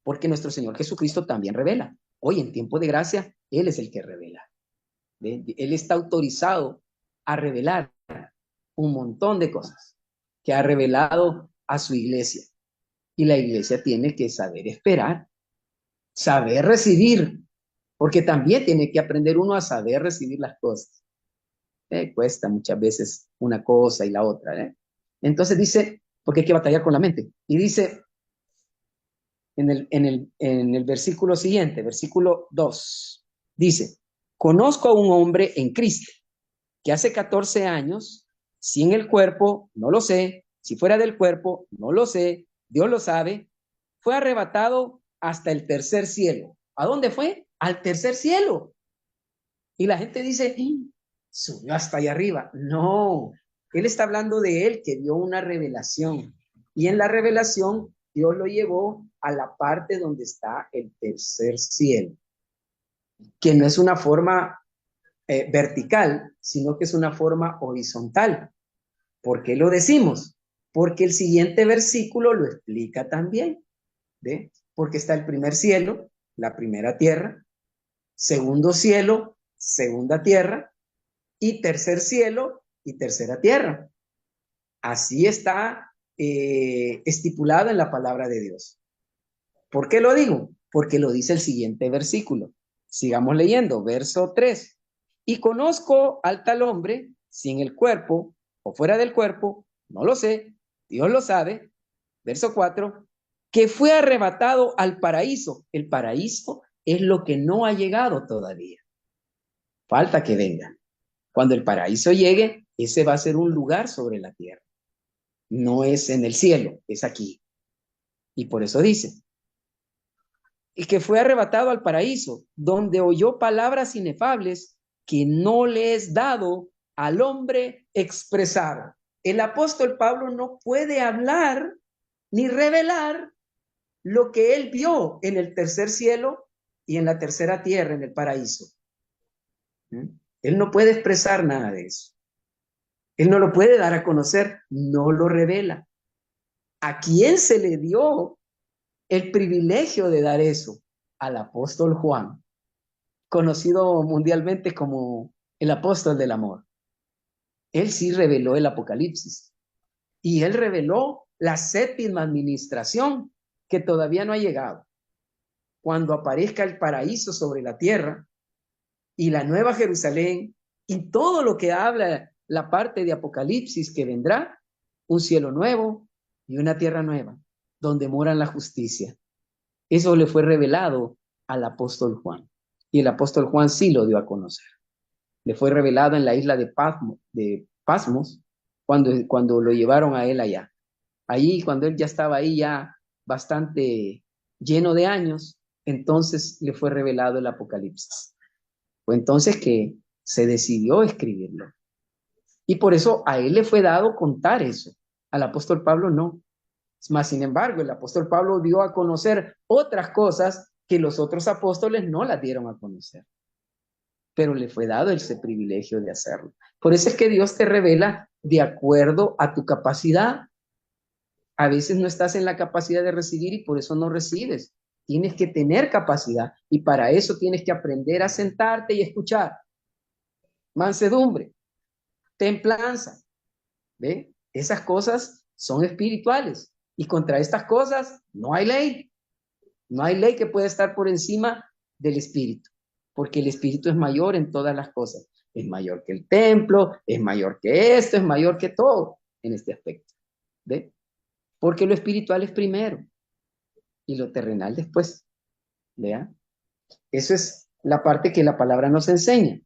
porque nuestro Señor Jesucristo también revela. Hoy en tiempo de gracia, Él es el que revela. Él está autorizado a revelar un montón de cosas que ha revelado a su iglesia. Y la iglesia tiene que saber esperar, saber recibir, porque también tiene que aprender uno a saber recibir las cosas. Cuesta muchas veces una cosa y la otra. Entonces dice, porque hay que batallar con la mente. Y dice en el versículo siguiente, versículo 2, dice, conozco a un hombre en Cristo que hace 14 años, si en el cuerpo, no lo sé, si fuera del cuerpo, no lo sé, Dios lo sabe, fue arrebatado hasta el tercer cielo. ¿A dónde fue? Al tercer cielo. Y la gente dice, subió hasta allá arriba. No, él está hablando de él que dio una revelación. Y en la revelación, Dios lo llevó a la parte donde está el tercer cielo, que no es una forma vertical, sino que es una forma horizontal. ¿Por qué lo decimos? Porque el siguiente versículo lo explica también. ¿Ve? Porque está el primer cielo, la primera tierra, segundo cielo, segunda tierra, y tercer cielo y tercera tierra. Así está estipulado en la palabra de Dios. ¿Por qué lo digo? Porque lo dice el siguiente versículo. Sigamos leyendo, verso 3. Y conozco al tal hombre, si en el cuerpo o fuera del cuerpo, no lo sé, Dios lo sabe. Verso 4, que fue arrebatado al paraíso. El paraíso es lo que no ha llegado todavía. Falta que venga. Cuando el paraíso llegue, ese va a ser un lugar sobre la tierra. No es en el cielo, es aquí. Y por eso dice, y que fue arrebatado al paraíso, donde oyó palabras inefables que no le es dado al hombre expresar. El apóstol Pablo no puede hablar ni revelar lo que él vio en el tercer cielo y en la tercera tierra, en el paraíso. Él no puede expresar nada de eso. Él no lo puede dar a conocer, no lo revela. ¿A quién se le dio el privilegio de dar eso? Al apóstol Juan, conocido mundialmente como el apóstol del amor. Él sí reveló el Apocalipsis y él reveló la séptima administración que todavía no ha llegado. Cuando aparezca el paraíso sobre la tierra y la nueva Jerusalén y todo lo que habla la parte de Apocalipsis que vendrá, un cielo nuevo y una tierra nueva, donde mora la justicia. Eso le fue revelado al apóstol Juan. Y el apóstol Juan sí lo dio a conocer. Le fue revelado en la isla de Pasmos cuando lo llevaron a él allá. Ahí, cuando él ya estaba ahí, ya bastante lleno de años, entonces le fue revelado el Apocalipsis. Fue entonces que se decidió escribirlo. Y por eso a él le fue dado contar eso. Al apóstol Pablo no. Más sin embargo, el apóstol Pablo dio a conocer otras cosas que los otros apóstoles no las dieron a conocer. Pero le fue dado ese privilegio de hacerlo. Por eso es que Dios te revela de acuerdo a tu capacidad. A veces no estás en la capacidad de recibir y por eso no recibes. Tienes que tener capacidad y para eso tienes que aprender a sentarte y escuchar. Mansedumbre, templanza, ¿ve? Esas cosas son espirituales y contra estas cosas no hay ley. No hay ley que pueda estar por encima del espíritu, porque el espíritu es mayor en todas las cosas. Es mayor que el templo, es mayor que esto, es mayor que todo en este aspecto. ¿Ve? Porque lo espiritual es primero y lo terrenal después. ¿Vea? Eso es la parte que la palabra nos enseña.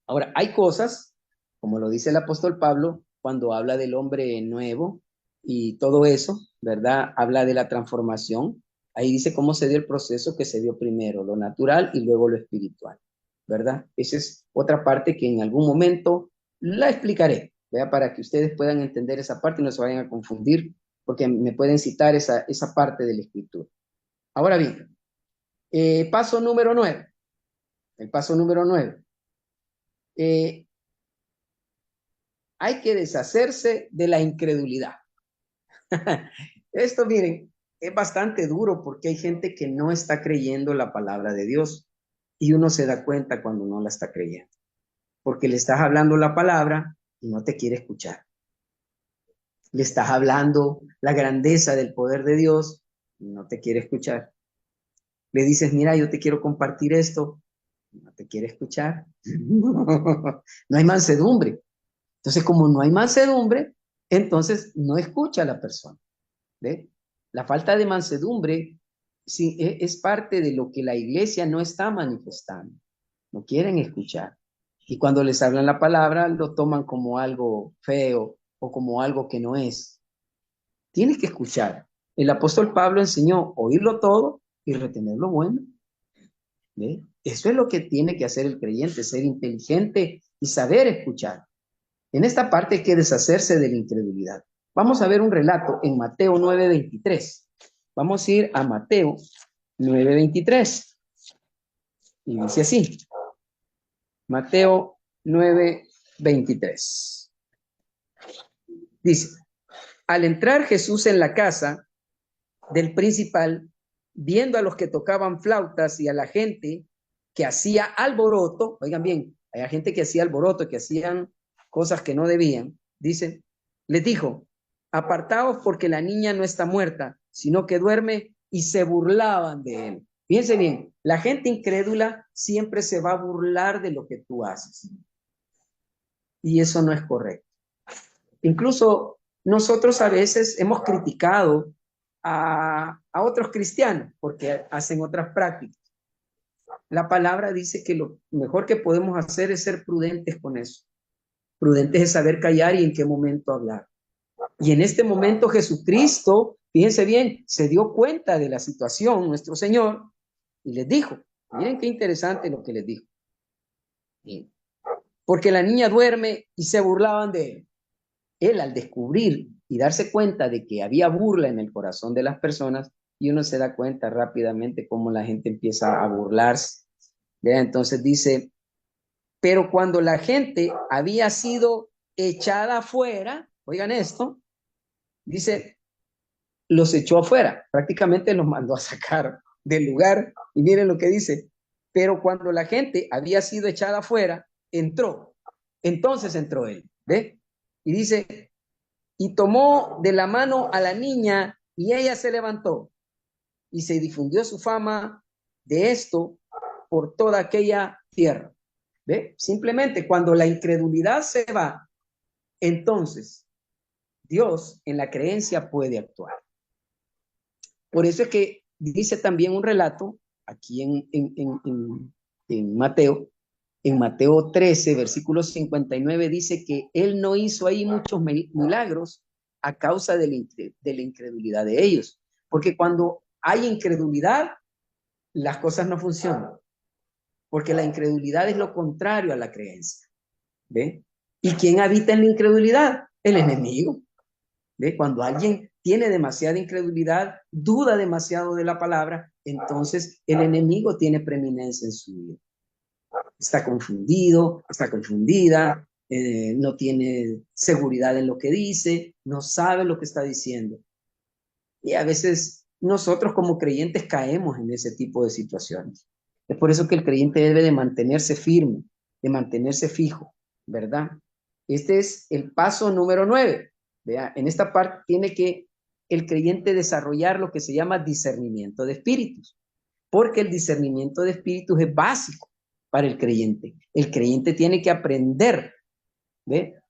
Ahora, hay cosas, como lo dice el apóstol Pablo, cuando habla del hombre nuevo y todo eso, ¿verdad? Habla de la transformación. Ahí dice cómo se dio el proceso que se dio primero, lo natural y luego lo espiritual, ¿verdad? Esa es otra parte que en algún momento la explicaré, ¿verdad? Para que ustedes puedan entender esa parte y no se vayan a confundir, porque me pueden citar esa parte de la escritura. Ahora bien, paso número 9. El paso número 9. Hay que deshacerse de la incredulidad. Esto, miren, es bastante duro porque hay gente que no está creyendo la palabra de Dios y uno se da cuenta cuando no la está creyendo, porque le estás hablando la palabra y no te quiere escuchar. Le estás hablando la grandeza del poder de Dios y no te quiere escuchar. Le dices, mira, yo te quiero compartir esto, y no te quiere escuchar. No hay mansedumbre. Entonces, como no hay mansedumbre, entonces no escucha a la persona. ¿Ve? La falta de mansedumbre sí, es parte de lo que la iglesia no está manifestando. No quieren escuchar. Y cuando les hablan la palabra, lo toman como algo feo o como algo que no es. Tienes que escuchar. El apóstol Pablo enseñó oírlo todo y retener lo bueno. ¿Ve? Eso es lo que tiene que hacer el creyente, ser inteligente y saber escuchar. En esta parte hay que deshacerse de la incredulidad. Vamos a ver un relato en Mateo 9:23. Vamos a ir a Mateo 9:23. Y dice así. Mateo 9:23. Dice, al entrar Jesús en la casa del principal, viendo a los que tocaban flautas y a la gente que hacía alboroto, oigan bien, hay gente que hacía alboroto, que hacían cosas que no debían, dice, les dijo, apartaos porque la niña no está muerta, sino que duerme, y se burlaban de él. Fíjense bien, la gente incrédula siempre se va a burlar de lo que tú haces. Y eso no es correcto. Incluso nosotros a veces hemos criticado a otros cristianos porque hacen otras prácticas. La palabra dice que lo mejor que podemos hacer es ser prudentes con eso. Prudentes es saber callar y en qué momento hablar. Y en este momento Jesucristo, fíjense bien, se dio cuenta de la situación, nuestro Señor, y les dijo, miren qué interesante lo que les dijo. Porque la niña duerme y se burlaban de él. Él al descubrir y darse cuenta de que había burla en el corazón de las personas, y uno se da cuenta rápidamente cómo la gente empieza a burlarse. ¿Ve? Entonces dice, pero cuando la gente había sido echada afuera, oigan esto, dice, los echó afuera, prácticamente los mandó a sacar del lugar, y miren lo que dice, pero cuando la gente había sido echada afuera, entró, entonces entró él, ¿ve? Y dice, y tomó de la mano a la niña y ella se levantó y se difundió su fama de esto por toda aquella tierra. ¿Ve? Simplemente cuando la incredulidad se va, entonces Dios en la creencia puede actuar. Por eso es que dice también un relato aquí en Mateo, en Mateo 13, versículo 59, dice que él no hizo ahí muchos milagros a causa de la incredulidad de ellos. Porque cuando hay incredulidad, las cosas no funcionan. Porque la incredulidad es lo contrario a la creencia. ¿Ve? ¿Y quién habita en la incredulidad? El enemigo. ¿Ve? Cuando alguien tiene demasiada incredulidad, duda demasiado de la palabra, entonces el enemigo tiene preeminencia en su vida. Está confundido, está confundida, no tiene seguridad en lo que dice, no sabe lo que está diciendo. Y a veces nosotros como creyentes caemos en ese tipo de situaciones. Es por eso que el creyente debe de mantenerse firme, de mantenerse fijo, ¿verdad? Este es el paso número 9. Vea, en esta parte tiene que el creyente desarrollar lo que se llama discernimiento de espíritus, porque el discernimiento de espíritus es básico para el creyente. El creyente tiene que aprender, ¿ve?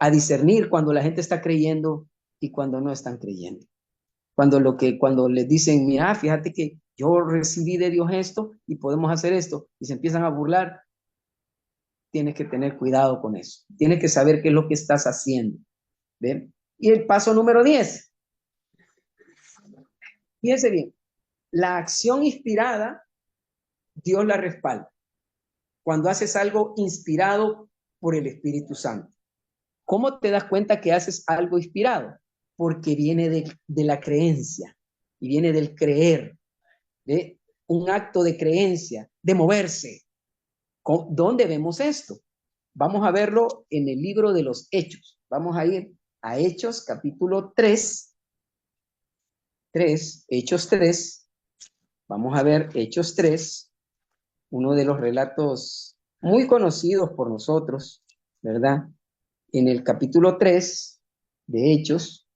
A discernir cuando la gente está creyendo y cuando no están creyendo. Cuando les dicen, mira, fíjate que yo recibí de Dios esto y podemos hacer esto, y se empiezan a burlar, tienes que tener cuidado con eso. Tienes que saber qué es lo que estás haciendo. ¿Ven? Y el paso número 10. Fíjense bien, la acción inspirada, Dios la respalda. Cuando haces algo inspirado por el Espíritu Santo. ¿Cómo te das cuenta que haces algo inspirado? Porque viene de la creencia y viene del creer, de un acto de creencia, de moverse. ¿Dónde vemos esto? Vamos a verlo en el libro de los Hechos. Vamos a ir a Hechos capítulo 3, Hechos 3. Vamos a ver Hechos 3, uno de los relatos muy conocidos por nosotros, ¿verdad? En el capítulo 3 de Hechos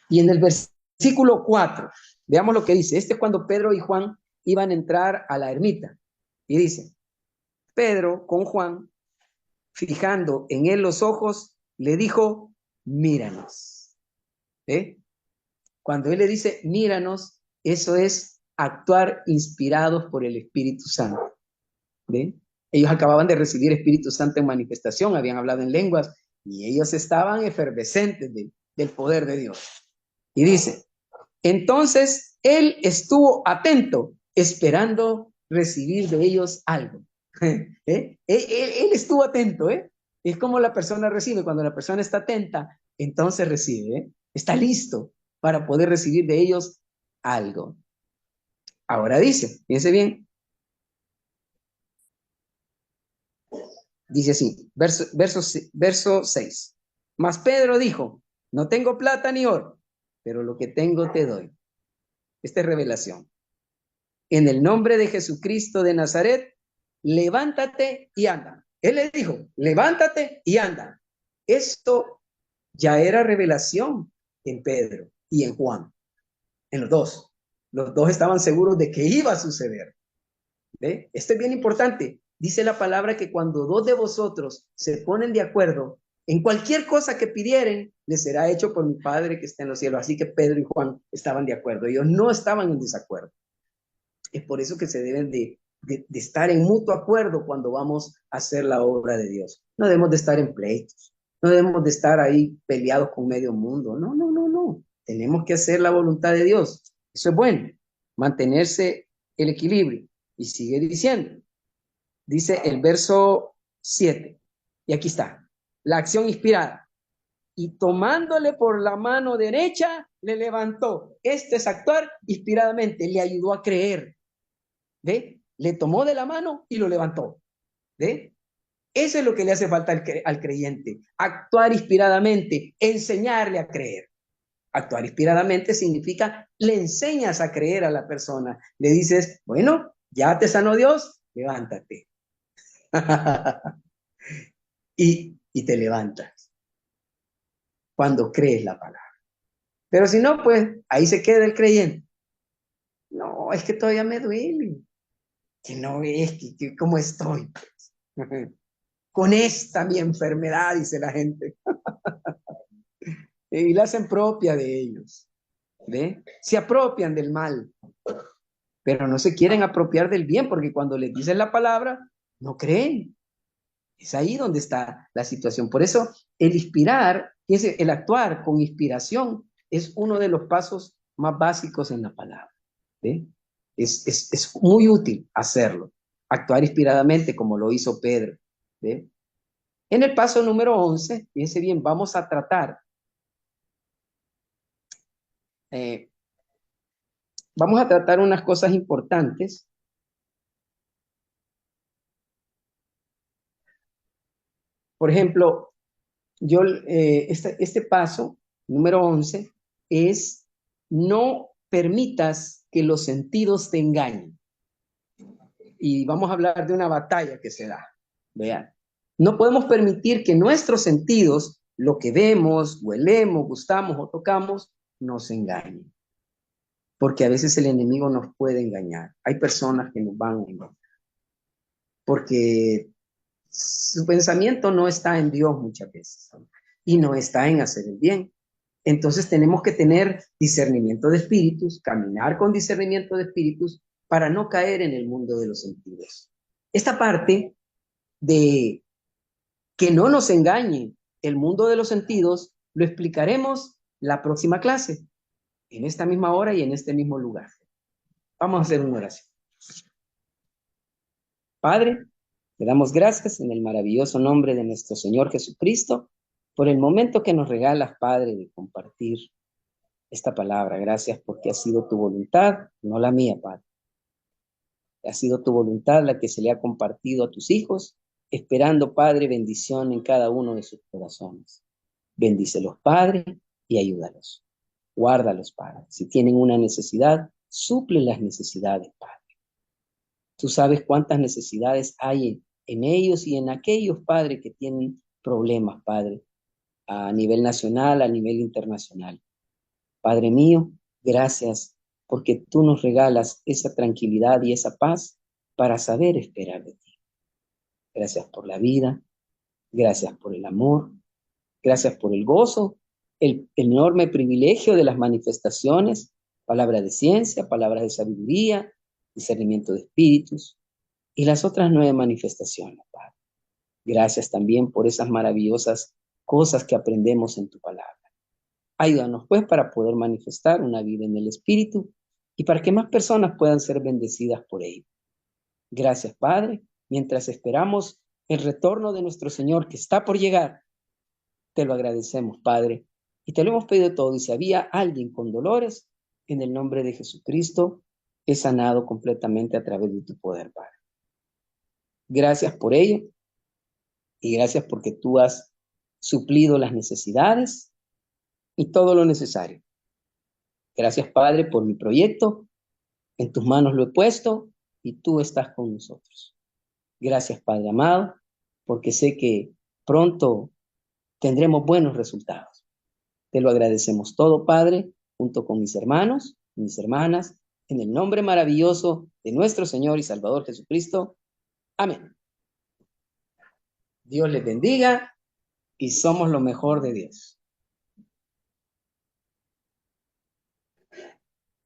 y en el versículo 4. Veamos lo que dice. Este es cuando Pedro y Juan iban a entrar a la ermita. Y dice, Pedro con Juan, fijando en él los ojos, le dijo, míranos. ¿Eh? Cuando él le dice, míranos, eso es actuar inspirados por el Espíritu Santo. ¿Ve? Ellos acababan de recibir Espíritu Santo en manifestación, habían hablado en lenguas y ellos estaban efervescentes del poder de Dios. Y dice, entonces él estuvo atento, esperando recibir de ellos algo. Él estuvo atento, ¿eh? Es como la persona recibe. Cuando la persona está atenta, entonces recibe, ¿eh? Está listo para poder recibir de ellos algo. Ahora dice, fíjense bien, dice así, verso 6. Mas Pedro dijo, no tengo plata ni oro, pero lo que tengo te doy. Esta es revelación. En el nombre de Jesucristo de Nazaret, levántate y anda. Él le dijo, levántate y anda. Esto ya era revelación en Pedro y en Juan, en los dos. Los dos estaban seguros de que iba a suceder. ¿Ve? Esto es bien importante. Dice la palabra que cuando dos de vosotros se ponen de acuerdo en cualquier cosa que pidieren, les será hecho por mi Padre que está en los cielos. Así que Pedro y Juan estaban de acuerdo. Ellos no estaban en desacuerdo. Es por eso que se deben de estar en mutuo acuerdo cuando vamos a hacer la obra de Dios. No debemos de estar en pleitos. No debemos de estar ahí peleados con medio mundo. No, no, no, no. Tenemos que hacer la voluntad de Dios. Eso es bueno. Mantenerse el equilibrio. Y sigue diciendo. Dice el verso 7. Y aquí está. La acción inspirada. Y tomándole por la mano derecha, le levantó. Este es actuar inspiradamente. Le ayudó a creer. ¿Ve? Le tomó de la mano y lo levantó. ¿Ve? Eso es lo que le hace falta al creyente. Actuar inspiradamente, enseñarle a creer. Actuar inspiradamente significa le enseñas a creer a la persona. Le dices, bueno, ya te sanó Dios, levántate. y te levantas cuando crees la palabra. Pero si no, pues ahí se queda el creyente. No, es que todavía me duele. Que no ves que cómo estoy. Con esta mi enfermedad, dice la gente. Y la hacen propia de ellos. ¿Ve? Se apropian del mal, pero no se quieren apropiar del bien, porque cuando les dicen la palabra, no creen. Es ahí donde está la situación. Por eso el inspirar, el actuar con inspiración es uno de los pasos más básicos en la palabra. ¿Sí? Es muy útil hacerlo, actuar inspiradamente como lo hizo Pedro. ¿Sí? En el paso número 11, fíjense bien, eh, vamos a tratar unas cosas importantes. Por ejemplo, este paso número 11 es: no permitas que los sentidos te engañen. Y vamos a hablar de una batalla que se da. Vean, no podemos permitir que nuestros sentidos, lo que vemos, huelemos, gustamos o tocamos, nos engañen. Porque a veces el enemigo nos puede engañar. Hay personas que nos van a engañar. Porque su pensamiento no está en Dios muchas veces. Y no está en hacer el bien. Entonces tenemos que tener discernimiento de espíritus, caminar con discernimiento de espíritus para no caer en el mundo de los sentidos. Esta parte de que no nos engañe el mundo de los sentidos lo explicaremos la próxima clase, en esta misma hora y en este mismo lugar. Vamos a hacer una oración. Padre, te damos gracias en el maravilloso nombre de nuestro Señor Jesucristo por el momento que nos regalas, Padre, de compartir esta palabra. Gracias porque ha sido tu voluntad, no la mía, Padre. Ha sido tu voluntad la que se le ha compartido a tus hijos, esperando, Padre, bendición en cada uno de sus corazones. Bendícelos, Padre, y ayúdalos. Guárdalos, Padre. Si tienen una necesidad, suple las necesidades, Padre. Tú sabes cuántas necesidades hay en ellos y en aquellos, Padre, que tienen problemas, Padre, a nivel nacional, a nivel internacional. Padre mío, gracias porque tú nos regalas esa tranquilidad y esa paz para saber esperar de ti. Gracias por la vida, gracias por el amor, gracias por el gozo, el enorme privilegio de las manifestaciones, palabras de ciencia, palabras de sabiduría, discernimiento de espíritus y las otras 9 manifestaciones, Padre. Gracias también por esas maravillosas cosas que aprendemos en tu palabra. Ayúdanos, pues, para poder manifestar una vida en el Espíritu y para que más personas puedan ser bendecidas por ello. Gracias, Padre, mientras esperamos el retorno de nuestro Señor que está por llegar. Te lo agradecemos, Padre, y te lo hemos pedido todo. Y si había alguien con dolores, en el nombre de Jesucristo, es sanado completamente a través de tu poder, Padre. Gracias por ello y gracias porque tú has suplido las necesidades y todo lo necesario. Gracias, Padre, por mi proyecto. En tus manos lo he puesto y tú estás con nosotros. Gracias, Padre amado, porque sé que pronto tendremos buenos resultados. Te lo agradecemos todo, Padre, junto con mis hermanos, mis hermanas, en el nombre maravilloso de nuestro Señor y Salvador Jesucristo. Amén. Dios les bendiga y somos lo mejor de Dios.